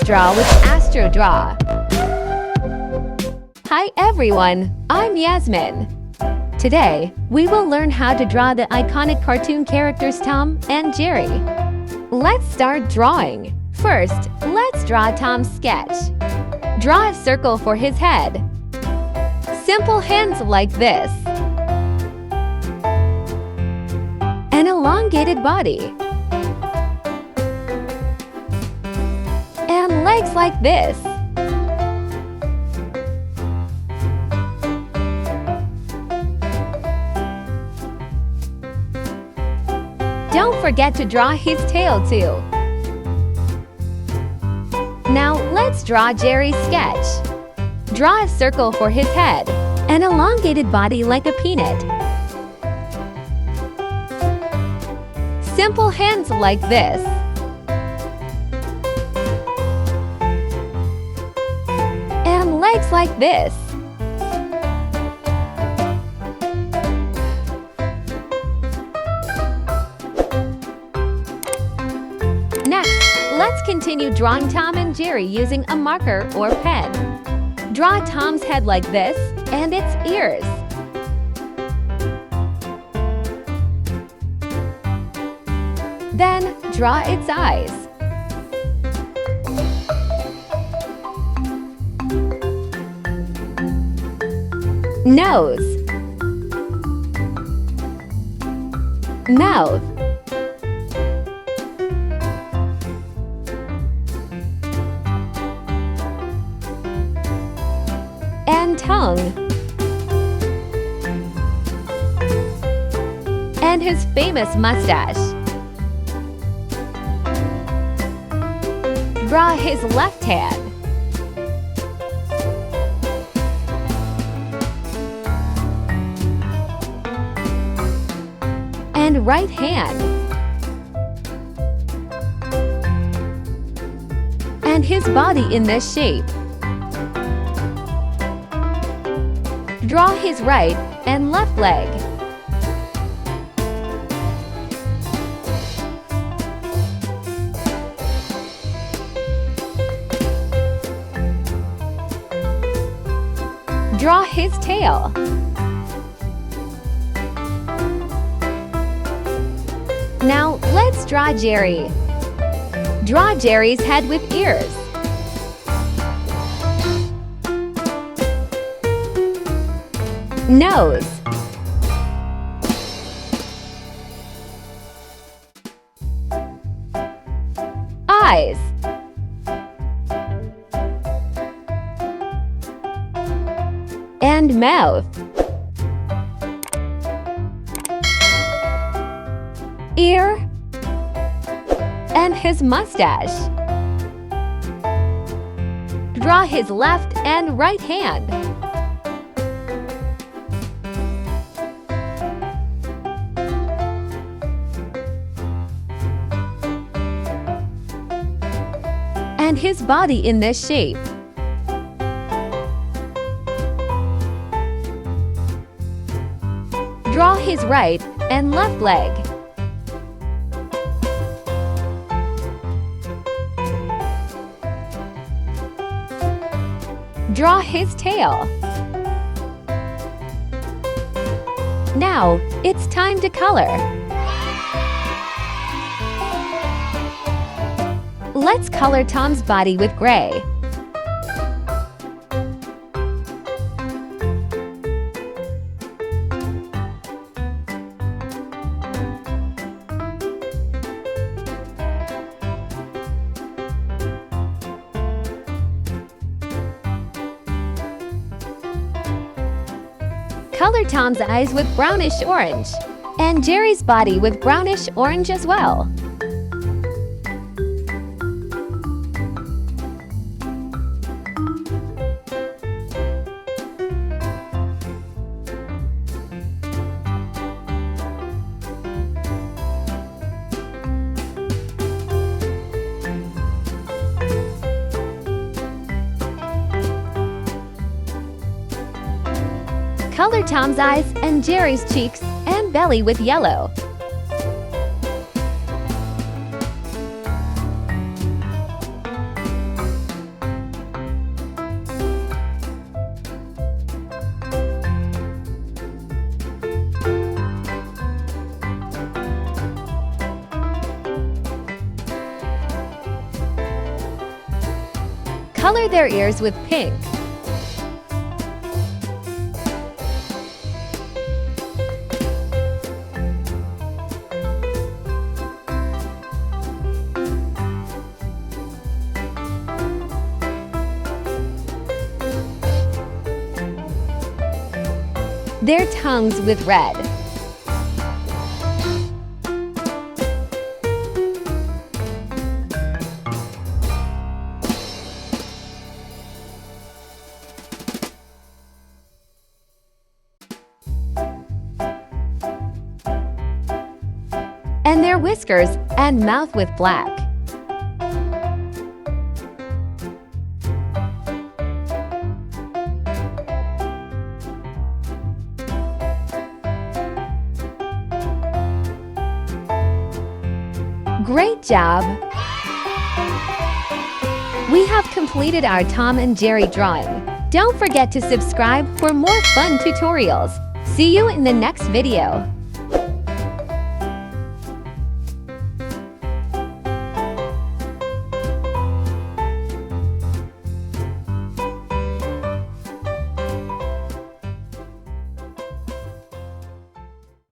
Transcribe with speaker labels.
Speaker 1: draw with Astro Draw. Hi everyone, I'm Yasmin. Today, we will learn how to draw the iconic cartoon characters Tom and Jerry. Let's start drawing. First, let's draw Tom's sketch. Draw a circle for his head. Simple hands like this. An elongated body. And legs like this. Don't forget to draw his tail too. Now let's draw Jerry's sketch. Draw a circle for his head, an elongated body like a peanut. Simple hands like this. And legs like this. Next, let's continue drawing Tom and Jerry using a marker or pen. Draw Tom's head like this and its ears. Then, draw its eyes. Nose. Mouth. And tongue. And his famous mustache. Draw his left hand. And right hand. And his body in this shape. Draw his right and left leg. Draw his tail. Now let's draw Jerry. Draw Jerry's head with ears. Nose. Eyes. And mouth. Ear. And his mustache. Draw his left and right hand. And his body in this shape. Draw his right and left leg. Draw his tail. Now, it's time to color. Let's color Tom's body with gray. Color Tom's eyes with brownish orange, and Jerry's body with brownish orange as well. Color Tom's eyes and Jerry's cheeks and belly with yellow. Color their ears with pink. Their tongues with red. And their whiskers and mouth with black. Great job! We have completed our Tom and Jerry drawing. Don't forget to subscribe for more fun tutorials. See you in the next video.